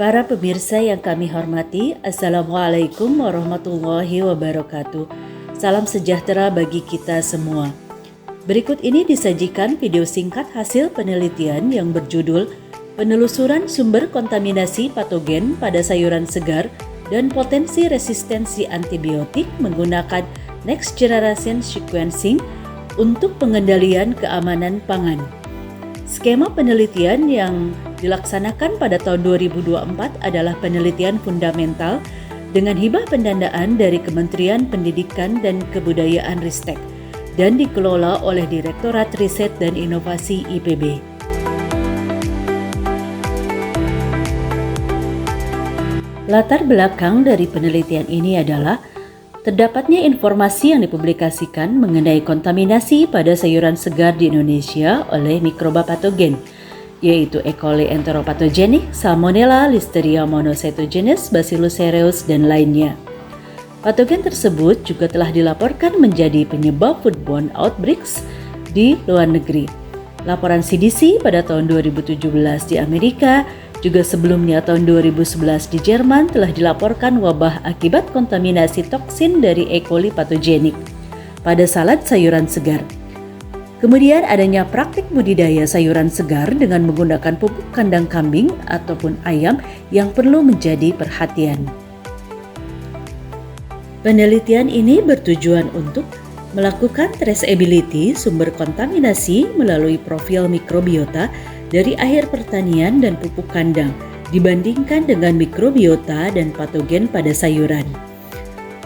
Para pemirsa yang kami hormati, Assalamualaikum warahmatullahi wabarakatuh. Salam sejahtera bagi kita semua. Berikut ini disajikan video singkat hasil penelitian yang berjudul Penelusuran Sumber Kontaminasi Patogen pada Sayuran Segar dan Potensi Resistensi Antibiotik menggunakan Next Generation Sequencing untuk pengendalian keamanan pangan. Skema penelitian yang dilaksanakan pada tahun 2024 adalah penelitian fundamental dengan hibah pendanaan dari Kementerian Pendidikan dan Kebudayaan Ristek dan dikelola oleh Direktorat Riset dan Inovasi IPB. Latar belakang dari penelitian ini adalah terdapatnya informasi yang dipublikasikan mengenai kontaminasi pada sayuran segar di Indonesia oleh mikroba patogen, yaitu E. coli enteropathogenik, Salmonella, Listeria monocytogenes, Bacillus cereus, dan lainnya. Patogen tersebut juga telah dilaporkan menjadi penyebab foodborne outbreaks di luar negeri. Laporan CDC pada tahun 2017 di Amerika, juga sebelumnya tahun 2011 di Jerman telah dilaporkan wabah akibat kontaminasi toksin dari E. coli patogenik pada salad sayuran segar. Kemudian adanya praktik budidaya sayuran segar dengan menggunakan pupuk kandang kambing ataupun ayam yang perlu menjadi perhatian. Penelitian ini bertujuan untuk melakukan traceability sumber kontaminasi melalui profil mikrobiota dari akhir pertanian dan pupuk kandang dibandingkan dengan mikrobiota dan patogen pada sayuran.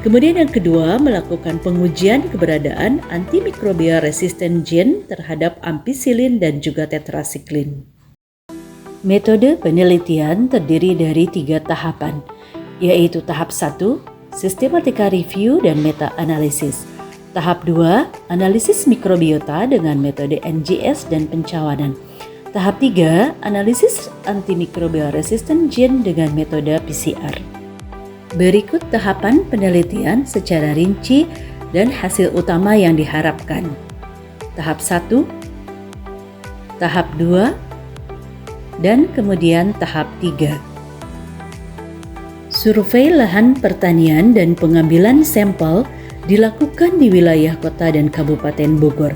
Kemudian yang kedua, melakukan pengujian keberadaan antimikrobial resisten gen terhadap ampicillin dan juga tetrasiklin. Metode penelitian terdiri dari 3 tahapan, yaitu tahap 1, sistematika review dan meta-analisis. Tahap 2, analisis mikrobiota dengan metode NGS dan pencawanan. Tahap 3, analisis antimikrobial resistant gen dengan metode PCR. Berikut tahapan penelitian secara rinci dan hasil utama yang diharapkan. Tahap 1, tahap 2, dan kemudian tahap 3. Survei lahan pertanian dan pengambilan sampel dilakukan di wilayah kota dan Kabupaten Bogor,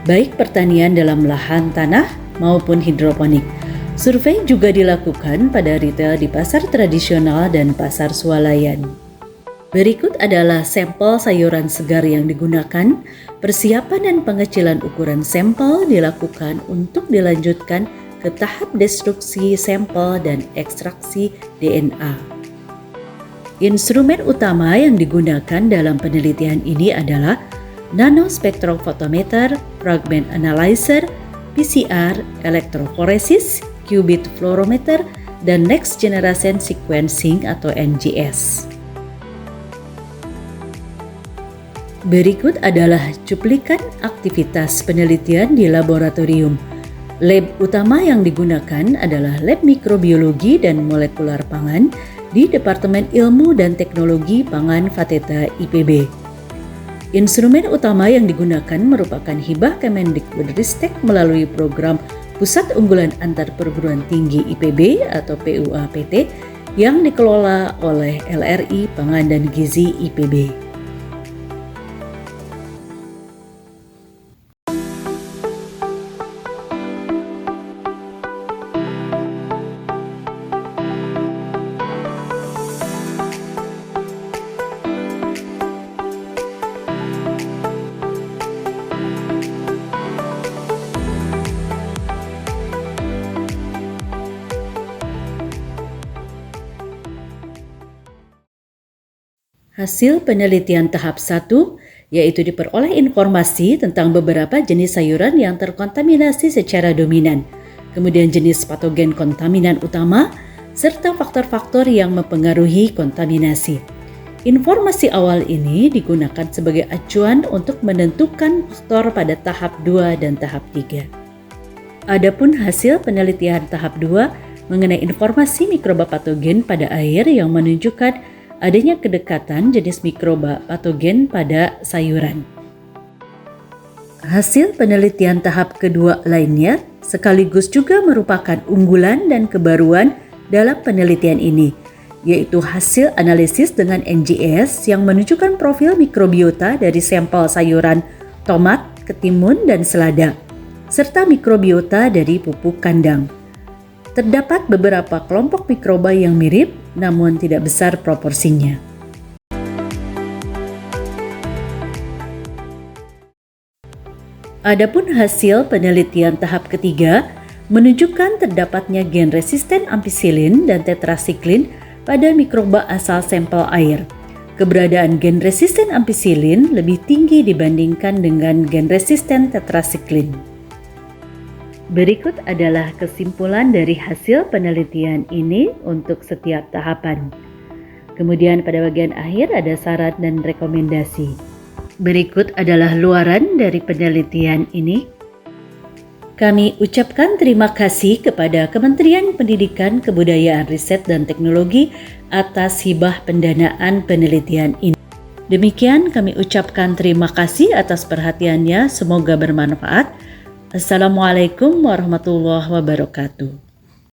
baik pertanian dalam lahan tanah maupun hidroponik. Survei juga dilakukan pada retail di pasar tradisional dan pasar swalayan. Berikut adalah sampel sayuran segar yang digunakan. Persiapan dan pengecilan ukuran sampel dilakukan untuk dilanjutkan ke tahap destruksi sampel dan ekstraksi DNA. Instrumen utama yang digunakan dalam penelitian ini adalah nanospektrophotometer, fragment analyzer, PCR, elektroforesis, qubit fluorometer, dan next generation sequencing atau NGS. Berikut adalah cuplikan aktivitas penelitian di laboratorium. Lab utama yang digunakan adalah Lab Mikrobiologi dan Molekular Pangan di Departemen Ilmu dan Teknologi Pangan Fateta IPB. Instrumen utama yang digunakan merupakan hibah Kemendikbudristek melalui program Pusat Unggulan Antar Perguruan Tinggi IPB atau PUAPT yang dikelola oleh LRI Pangan dan Gizi IPB. Hasil penelitian tahap 1 yaitu diperoleh informasi tentang beberapa jenis sayuran yang terkontaminasi secara dominan, kemudian jenis patogen kontaminan utama, serta faktor-faktor yang mempengaruhi kontaminasi. Informasi awal ini digunakan sebagai acuan untuk menentukan faktor pada tahap 2 dan tahap 3. Adapun hasil penelitian tahap 2 mengenai informasi mikroba patogen pada air yang menunjukkan adanya kedekatan jenis mikroba patogen pada sayuran. Hasil penelitian tahap kedua lainnya sekaligus juga merupakan unggulan dan kebaruan dalam penelitian ini, yaitu hasil analisis dengan NGS yang menunjukkan profil mikrobiota dari sampel sayuran, tomat, ketimun, dan selada, serta mikrobiota dari pupuk kandang. Terdapat beberapa kelompok mikroba yang mirip, namun tidak besar proporsinya. Adapun hasil penelitian tahap ketiga menunjukkan terdapatnya gen resisten ampicillin dan tetrasiklin pada mikroba asal sampel air. Keberadaan gen resisten ampicillin lebih tinggi dibandingkan dengan gen resisten tetrasiklin. Berikut adalah kesimpulan dari hasil penelitian ini untuk setiap tahapan. Kemudian pada bagian akhir ada syarat dan rekomendasi. Berikut adalah luaran dari penelitian ini. Kami ucapkan terima kasih kepada Kementerian Pendidikan, Kebudayaan, Riset, dan Teknologi atas hibah pendanaan penelitian ini. Demikian kami ucapkan terima kasih atas perhatiannya, semoga bermanfaat. Assalamualaikum warahmatullahi wabarakatuh.